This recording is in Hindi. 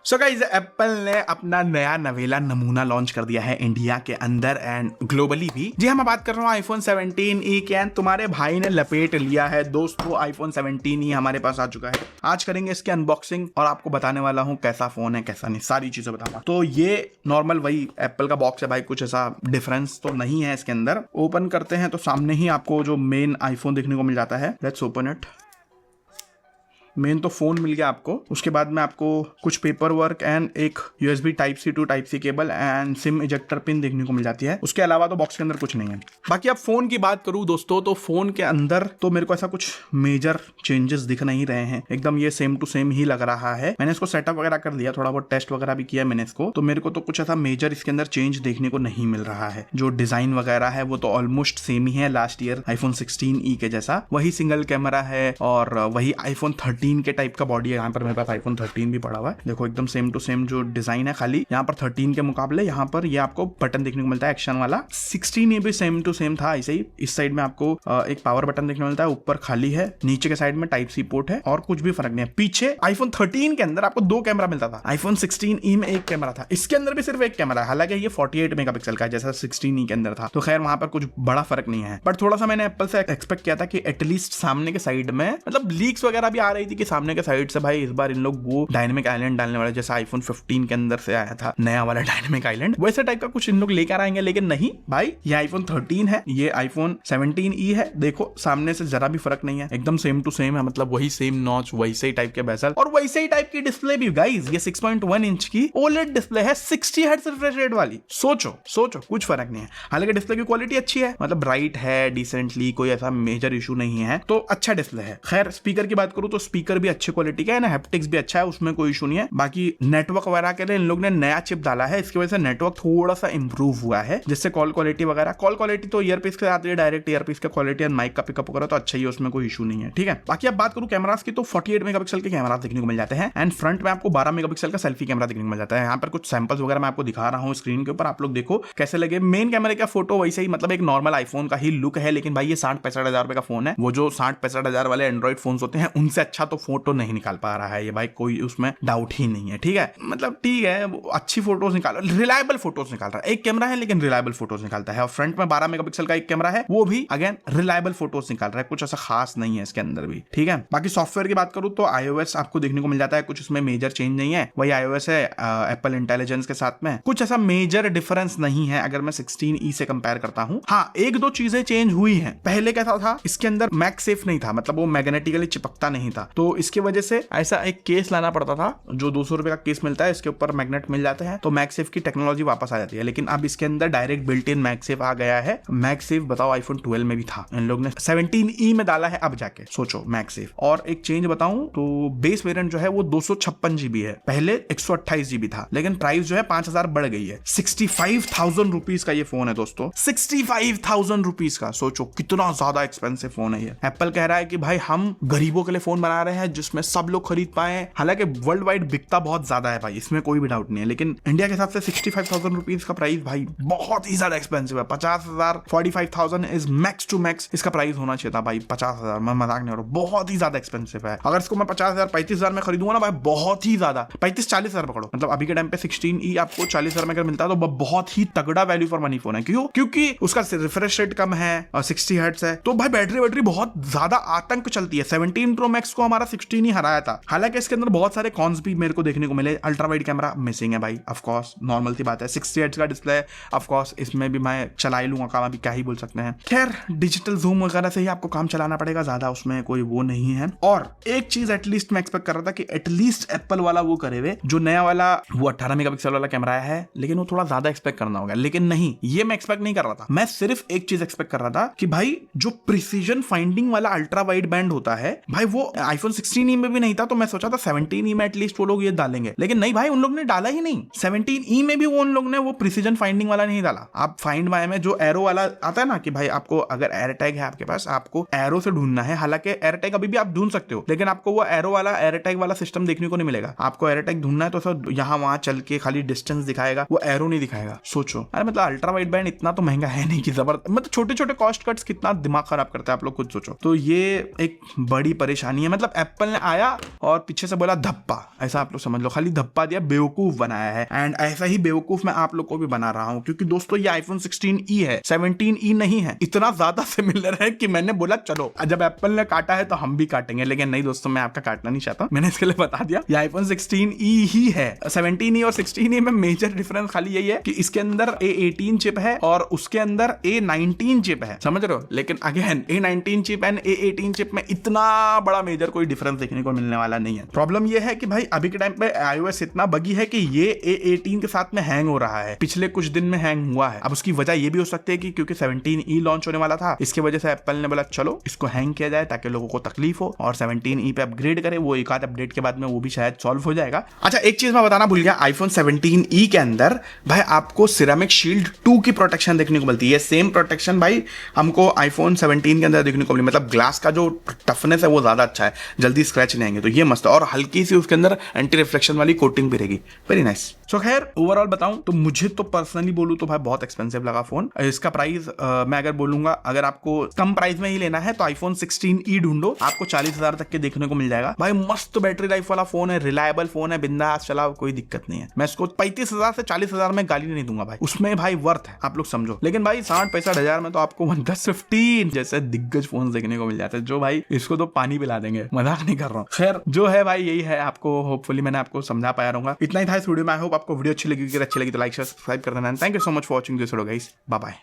सो गाइस, एप्पल ने अपना नया नवेला नमूना लॉन्च कर दिया है इंडिया के अंदर एंड ग्लोबली भी। जी हाँ, मैं बात कर रहा हूँ आईफोन 17e के। तुम्हारे भाई ने लपेट लिया है दोस्तों, आईफोन 17e हमारे पास आ चुका है। आज करेंगे इसकी अनबॉक्सिंग और आपको बताने वाला हूँ कैसा फोन है कैसा नहीं, सारी चीजें बताऊंगा। तो ये नॉर्मल वही एप्पल का बॉक्स है भाई, कुछ ऐसा डिफरेंस तो नहीं है इसके अंदर। ओपन करते हैं तो सामने ही आपको जो मेन आईफोन देखने को मिल जाता है। Let's open it. मेन तो फोन मिल गया आपको, उसके बाद में आपको कुछ पेपर वर्क एंड एक USB Type-C to Type-C cable and SIM ejector pin देखने को मिल जाती है। उसके अलावा तो बॉक्स के अंदर कुछ नहीं है। बाकी अब फोन की बात करूं दोस्तों, तो फोन के अंदर तो मेरे को ऐसा कुछ मेजर चेंजेस दिख नहीं रहे हैं, एकदम ये सेम टू सेम ही लग रहा है। मैंने इसको सेटअप वगैरह कर लिया, थोड़ा बहुत टेस्ट वगैरह भी किया मैंने इसको, तो मेरे को तो कुछ ऐसा मेजर इसके अंदर चेंज देखने को नहीं मिल रहा है। जो डिजाइन वगैरह है वो तो ऑलमोस्ट सेम ही है लास्ट ईयर आईफोन 16e के जैसा। वही सिंगल कैमरा है और वही आईफोन 13 के टाइप का बॉडी है। यहाँ पर मेरे पास आईफोन 13 भी पड़ा हुआ है, देखो एकदम सेम टू सेम जो डिजाइन है। खाली यहाँ पर 13 के मुकाबले यहाँ पर ये आपको बटन देखने को मिलता है एक्शन वाला। 16 भी सेम टू सेम था ऐसे ही। इस साइड में आपको एक पावर बटन देखने को मिलता है, ऊपर खाली है, नीचे के साइड में Type-C पोर्ट है और कुछ भी फर्क नहीं है। पीछे आईफोन 13 के अंदर आपको 2 कैमरा मिलता था, आईफोन 16e में 1 कैमरा था, इसके अंदर भी सिर्फ 1 कैमरा है। हालांकि ये 48 मेगापिक्सल का है जैसा 16e के अंदर था, तो खैर वहां पर कुछ बड़ा फर्क नहीं है। बट थोड़ा सा मैंने एप्पल से एक्सपेक्ट किया था कि एटलीस्ट सामने के साइड में, मतलब लीक्स वगैरह भी आ रही थी कि सामने के साइड से भाई इस बार इन लोग वो डायनेमिक आइलैंड डालने वाले, जैसा आईफोन 15 के अंदर से आया था नया वाला डायनेमिक आइलैंड, वैसे टाइप का कुछ इन लोग लेकर आएंगे। लेकिन नहीं भाई, ये आईफोन 13 है, ये आईफोन 17e है। देखो सामने से जरा भी फर्क नहीं है, एकदम सेम टू सेम है। मतलब वही सेम नॉच, वैसे ही टाइप के बेजल और वैसे ही टाइप की डिस्प्ले भी गाइस। ये 6.1 इंच की OLED डिस्प्ले है, 60 हर्ट्ज रिफ्रेश रेट वाली। सोचो कुछ फर्क नहीं है। हालांकि डिस्प्ले की क्वालिटी अच्छी है, मतलब ब्राइट है डिसेंटली, कोई ऐसा मेजर इशू नहीं है, तो अच्छा डिस्प्ले है। खैर स्पीकर की बात करूं तो स्पीकर भी अच्छी क्वालिटी का है ना, हैप्टिक्स भी अच्छा है, उसमें कोई इशू नहीं है। बाकी नेटवर्क वगैरह के लिए इन लोग ने नया चिप डाला है, इसकी वजह से नेटवर्क थोड़ा सा इंप्रूव हुआ है, जिससे कॉल क्वालिटी वगैरह, कॉल क्वालिटी तो ईयरपीस के साथ डायरेक्ट ईयरपीस का क्वालिटी एंड माइक का पिकअप वगैरह तो अच्छा ही है, उसमें कोई इशू नहीं है। ठीक है, बाकी अब बात करूं कैमरास की, तो 48 मेगापिक्सल के कैमरा देखने को मिल जाते हैं एंड फ्रंट में आपको 12 मेगापिक्सल का सेल्फी कैमरा देखने को मिल जाता है। यहाँ पर कुछ सैंपल्स वगैरह मैं आपको दिखा रहा हूँ स्क्रीन के ऊपर, आप लोग देखो कैसे लगे। मेन कैमरे का फोटो वैसे ही, मतलब एक नॉर्मल आईफोन का ही लुक है, लेकिन भाई ये 60-65 हजार रुपए का फोन है। वो जो 60-65 हजार वाले एंड्रॉइड फोन होते हैं उनसे अच्छा तो फोटो नहीं निकाल पा रहा है ये भाई, कोई उसमें डाउट ही नहीं है। ठीक है, मतलब ठीक है, अच्छी फोटोज निकाल, रिलायबल फोटोज निकाल रहा है। एक कैमरा है लेकिन रिलायबल फोटोज निकालता है, और फ्रंट में 12 मेगापिक्सल का एक कैमरा है, वो भी अगेन रिलायबल फोटोज निकाल रहा है, कुछ ऐसा खास नहीं है इसके अंदर भी। ठीक है, बाकी सॉफ्टवेयर की बात करूं तो iOS आपको देखने को मिल जाता है, कुछ उसमें मेजर चेंज नहीं है, वही iOS है एप्पल इंटेलिजेंस के साथ में, कुछ ऐसा मेजर डिफरेंस नहीं है अगर मैं 16e से कंपेयर करता हूं। हाँ, एक दो चीजें चेंज हुई हैं। पहले कैसा था, इसके अंदर मैगसेफ नहीं था, मतलब वो मैग्नेटिकली चिपकता नहीं था, तो इसकी वजह से ऐसा एक केस लाना पड़ता था, जो 200 रुपए का केस मिलता है, इसके ऊपर मैग्नेट मिल जाते हैं, तो मैगसेफ की टेक्नोलॉजी वापस आ जाती है। लेकिन अब इसके अंदर डायरेक्ट बिल्ट इन मैगसेफ आ गया है। मैगसेफ बताओ आईफोन 12 में भी था, इन लोग ने 17e में डाला है अब जाके, सोचो मैगसेफ। और एक चेंज बताऊं तो बेस वेरिएंट जो है वो 256 GB है, पहले 128 GB था, लेकिन प्राइस जो है 5000 बढ़ गई है। 65,000 रुपीज का ये फोन है दोस्तों, 65,000 रुपीज का। सोचो कितना ज्यादा एक्सपेंसिव फोन है ये। एप्पल कह रहा है कि भाई हम गरीबों के लिए फोन बना रहे हैं जिसमें सब लोग खरीद पाए। हालांकि वर्ल्ड वाइड बिकता बहुत ज्यादा है भाई, इसमें कोई भी डाउट नहीं है, लेकिन इंडिया के हिसाब से 65,000 रुपीज का प्राइस भाई बहुत ही ज्यादा एक्सपेंसिव है। 50,000 45,000 इज मैक्स टू मैक्स इसका प्राइस होना चाहिए था भाई। 50,000 मैं मजाक नहीं हो रहा, बहुत ही ज्यादा एक्सपेंसिव है। अगर इसको मैं 50,000 35,000 में खरीदूंगा ना भाई, बहुत ही ज्यादा, 35-40 हजार पकड़ो, मतलब अभी के टाइम पे 16e आपको 40 हजार में अगर मिलता है तो बहुत ही तगड़ा वैल्यू फॉर मनी फोन है। क्यों? क्योंकि उसका रिफ्रेश रेट कम है और 60 हर्ट्ज है, तो भाई बैटरी बहुत ज्यादा आतंक चलती है। 17 प्रो मैक्स को हमारा 16 ही हराया था। हालांकि इसके अंदर बहुत सारे कॉन्स भी मेरे को देखने को मिले। अल्ट्रा वाइड कैमरा मिसिंग है भाई, ऑफ कोर्स नॉर्मल सी बात है। 60 हर्ट्ज का डिस्प्ले है, ऑफ कोर्स इसमें भी मैं चला ही लूंगा काम, अभी क्या ही बोल सकते हैं। खैर डिजिटल जूम वगैरह से ही आपको काम चलाना पड़ेगा, ज्यादा उसमें कोई वो नहीं है। और एक चीज एटलीस्ट मैं एक्सपेक्ट कर रहा था कि एटलीस्ट एप्पल वाला वो करे हुए, जो नया वाला वो 18 मेगापिक्सल वाला कैमरा है, लेकिन वो थोड़ा ज्यादा एक्सपेक्ट करना होगा। लेकिन नहीं, ये मैं एक्सपेक्ट नहीं कर रहा था। मैं सिर्फ एक चीज एक्सपेक्ट कर रहा था कि भाई जो प्रिसीजन फाइंडिंग वाला अल्ट्रा वाइड बैंड होता है भाई, वो आईफोन 16e में भी नहीं था, तो मैं सोचा था 17e में एटलीस्ट वो लोग ये डालेंगे, लेकिन नहीं भाई, उन लोग ने डाला ही नहीं। 17e में भी वो उन लोग ने वो प्रिसीजन फाइंडिंग वाला नहीं डाला। आप फाइंड माय में जो एरो वाला आता है ना, कि भाई आपको अगर एयर टैग है आपके पास, आपको एरो से ढूंढना है। हालांकि एयर टैग अभी भी आप ढूंढ सकते हो, लेकिन आपको वो एरो वाला एयर टैग वाला सिस्टम देखने को नहीं मिलेगा। आपको एयर टैग ढूंढना है तो सर यहाँ वहां चल के खाली डिस्टेंस दिखाएगा, वो एरो नहीं दिखाएगा। सोचो, अरे मतलब अल्ट्रा वाइड बैंड इतना तो महंगा है नहीं कि जबरदस्त, मतलब छोटे छोटे कॉस्ट कट्स कितना दिमाग खराब करता है, आप लोग खुद सोचो। तो ये एक बड़ी परेशानी है। मतलब एप्पल ने आया और पीछे से बोला धप्पा, ऐसा आप लोग समझ लो, खाली धप्पा दिया, बेवकूफ बनाया है। एंड ऐसा ही बेवकूफ मैं आप लोग को भी बना रहा हूं, क्योंकि दोस्तों ये आईफोन 16e है, 17e नहीं है। इतना ज्यादा सिमिलर है कि मैंने बोला चलो जब एप्पल ने काटा है तो हम भी काटेंगे, लेकिन नहीं दोस्तों, मैं आपका काटना नहीं चाहता, मैंने इसके लिए बता दिया ये आईफोन 16e ही है। 17e और 16e में मेजर डिफरेंस खाली यही है कि इसके अंदर A18 चिप है और उसके अंदर A19 चिप है, समझ रहे हो। लेकिन again A19 chip and A18 chip में इतना बड़ा मेजर कोई डिफरेंस देखने को मिलने वाला नहीं है। प्रॉब्लम ये है कि भाई अभी के टाइम पे iOS इतना बगी है कि ये A18 के साथ में हैंग हो रहा है, पिछले कुछ दिन में हैंग हुआ है। अब उसकी वजह ये भी हो सकती है कि क्योंकि 17e लॉन्च होने वाला था, इसकी वजह से एप्पल ने बोला चलो इसको हैंग किया जाए ताकि लोगों को तकलीफ हो और 17e पे अपग्रेड करे। वो एक आध अपडेट के बाद में वो भी शायद सॉल्व हो जाएगा। अच्छा एक चीज मैं बताना भूल गया, आईफोन 17e के अंदर भाई आपको सिरेमिक शील्ड 2 की प्रोटेक्शन देखने को मिलती है। सेम प्रोटेक्शन भाई हमको आईफोन 17 के अंदर देखने को मिली, मतलब ग्लास का जो टफनेस है वो ज्यादा अच्छा है, जल्दी स्क्रैच नहीं आएंगे, तो ये मस्त है। और हल्की सी उसके अंदर एंटी रिफ्लेक्शन वाली कोटिंग भी रहेगी, वेरी नाइस। सो खैर ओवरऑल बताऊं तो मुझे तो पर्सनली बोलूं तो भाई बहुत एक्सपेंसिव लगा फोन। इसका प्राइस मैं अगर बोलूंगा, अगर आपको कम प्राइस में ही लेना है तो आईफोन 16e ढूंढो, आपको 40,000 तक के देखने को मिल जाएगा। भाई मस्त बैटरी लाइफ वाला फोन है, रिलायबल फोन है, बिंदास चलाओ, कोई दिक्कत नहीं है। मैं इसको 35,000 से 40,000 में गाली नहीं दूंगा भाई, उसमें भाई वर्थ है, आप लोग समझो। लेकिन भाई 60-65,000 में तो आपको OnePlus 15 जैसे दिग्गज फोन देखने को मिल जाते हैं, जो भाई इसको तो पानी पिला देंगे, मजाक नहीं कर रहा हूँ। खैर जो है भाई यही है, आपको होपफुली मैंने आपको समझा पाया रहूंगा। इतना ही था इस वीडियो में। आई होप आपको वीडियो अच्छी लगी, अगर अच्छी लगी तो लाइक शेयर सब्सक्राइब कर देना। Thank you so much for watching this video guys, bye bye.